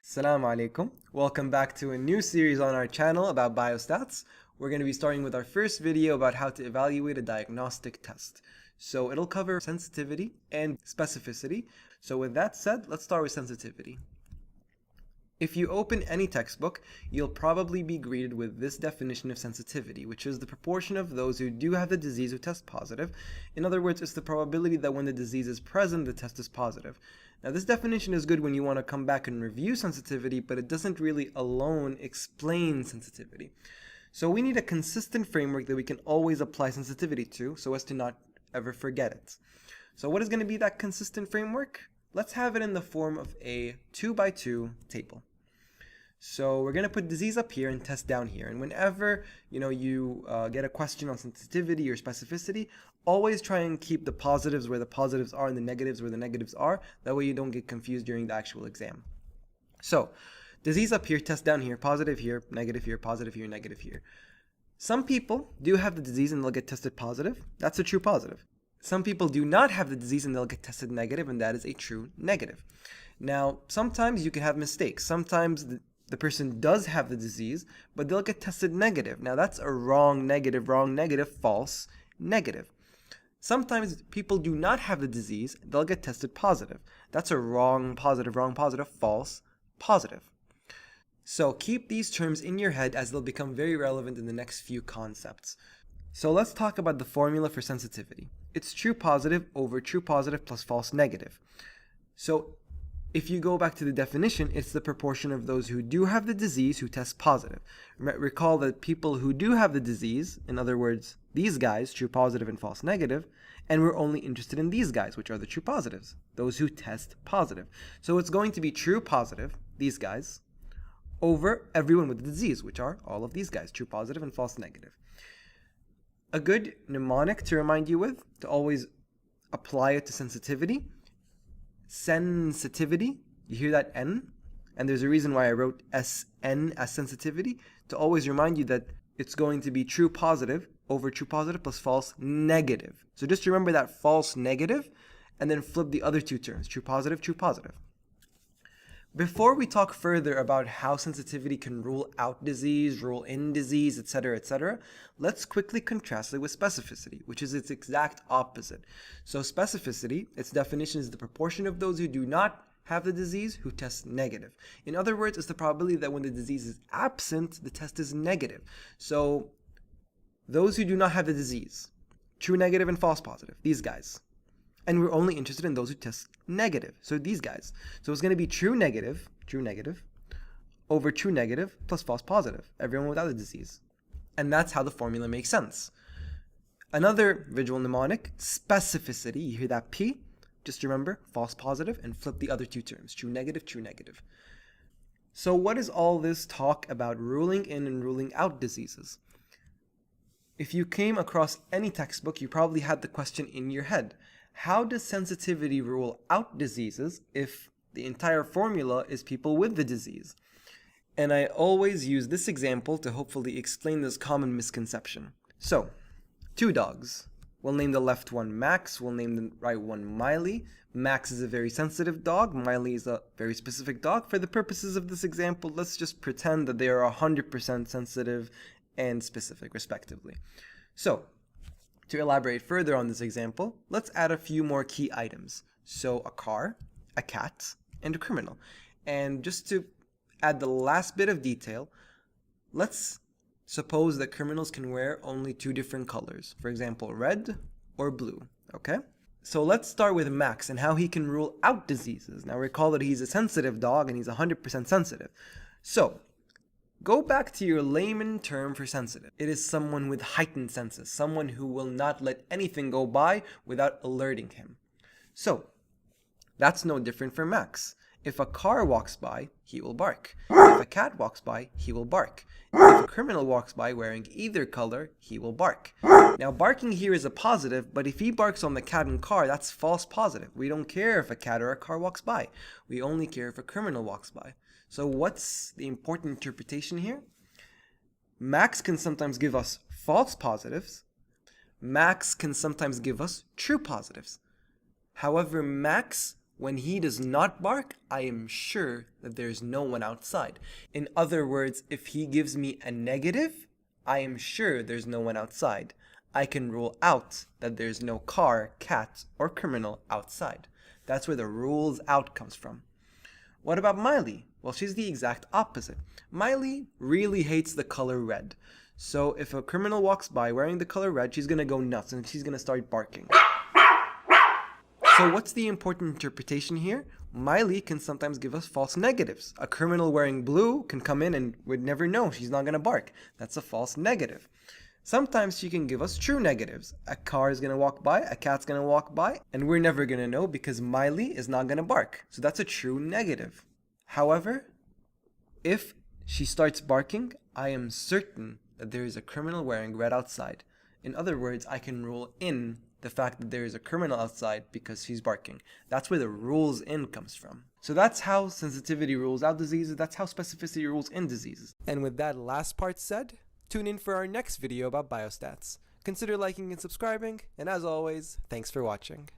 Assalamu alaikum. Welcome back to a new series on our channel about biostats. We're going to be starting with our first video about how to evaluate a diagnostic test. So it'll cover sensitivity and specificity. So with that said, let's start with sensitivity. If you open any textbook, you'll probably be greeted with this definition of sensitivity, which is the proportion of those who do have the disease who test positive. In other words, it's the probability that when the disease is present, the test is positive. Now, this definition is good when you want to come back and review sensitivity, but it doesn't really alone explain sensitivity. So we need a consistent framework that we can always apply sensitivity to so as to not ever forget it. So what is going to be that consistent framework? Let's have it in the form of a 2x2 table. So we're going to put disease up here and test down here. And whenever you get a question on sensitivity or specificity, always try and keep the positives where the positives are and the negatives where the negatives are. That way you don't get confused during the actual exam. So disease up here, test down here, positive here, negative here, positive here, negative here. Some people do have the disease and they'll get tested positive. That's a true positive. Some people do not have the disease and they'll get tested negative, and that is a true negative. Now, sometimes you can have mistakes. Sometimes the person does have the disease, but they'll get tested negative. Now, that's a wrong negative, false negative. Sometimes people do not have the disease, they'll get tested positive. That's a wrong positive, false positive. So keep these terms in your head as they'll become very relevant in the next few concepts. So let's talk about the formula for sensitivity. It's true positive over true positive plus false negative. So if you go back to the definition, it's the proportion of those who do have the disease who test positive. Recall that people who do have the disease, in other words, these guys, true positive and false negative, and we're only interested in these guys, which are the true positives, those who test positive. So it's going to be true positive, these guys, over everyone with the disease, which are all of these guys, true positive and false negative. A good mnemonic to remind you with, to always apply it to sensitivity, sensitivity, you hear that N? And there's a reason why I wrote SN as sensitivity, to always remind you that it's going to be true positive over true positive plus false negative. So just remember that false negative, and then flip the other two terms, true positive, true positive. Before we talk further about how sensitivity can rule out disease, rule in disease, etc., let's quickly contrast it with specificity, which is its exact opposite. So specificity, its definition is the proportion of those who do not have the disease who test negative. In other words, it's the probability that when the disease is absent, the test is negative. So those who do not have the disease, true negative and false positive, these guys. And we're only interested in those who test negative. So these guys. So it's going to be true negative, over true negative plus false positive, everyone without the disease. And that's how the formula makes sense. Another visual mnemonic, specificity, you hear that P? Just remember, false positive, and flip the other two terms, true negative, true negative. So what is all this talk about ruling in and ruling out diseases? If you came across any textbook, you probably had the question in your head. How does sensitivity rule out diseases if the entire formula is people with the disease? And I always use this example to hopefully explain this common misconception. So, two dogs. We'll name the left one Max, we'll name the right one Miley. Max is a very sensitive dog, Miley is a very specific dog. For the purposes of this example, let's just pretend that they are 100% sensitive and specific, respectively. So, to elaborate further on this example, let's add a few more key items. So a car, a cat, and a criminal. And just to add the last bit of detail, let's suppose that criminals can wear only two different colors. For example, red or blue, okay? So let's start with Max and how he can rule out diseases. Now recall that he's a sensitive dog and he's 100% sensitive. So, go back to your layman term for sensitive. It is someone with heightened senses, someone who will not let anything go by without alerting him. So, that's no different for Max. If a car walks by, he will bark. If a cat walks by, he will bark. If a criminal walks by wearing either color, he will bark. Now, barking here is a positive, but if he barks on the cat and car, that's false positive. We don't care if a cat or a car walks by. We only care if a criminal walks by. So what's the important interpretation here? Max can sometimes give us false positives. Max can sometimes give us true positives. However, Max When he does not bark, I am sure that there's no one outside. In other words, if he gives me a negative, I am sure there's no one outside. I can rule out that there's no car, cat, or criminal outside. That's where the rules out comes from. What about Miley? Well, she's the exact opposite. Miley really hates the color red. So if a criminal walks by wearing the color red, she's going to go nuts and she's going to start barking. So what's the important interpretation here? Miley can sometimes give us false negatives. A criminal wearing blue can come in and we'd never know. She's not going to bark. That's a false negative. Sometimes she can give us true negatives. A car is going to walk by, a cat's going to walk by, and we're never going to know because Miley is not going to bark. So that's a true negative. However, if she starts barking, I am certain that there is a criminal wearing red outside. In other words, I can rule in the fact that there is a criminal outside because she's barking. That's where the rules in comes from. So that's how sensitivity rules out diseases. That's how specificity rules in diseases. And with that last part said, tune in for our next video about biostats. Consider liking and subscribing, and as always, thanks for watching.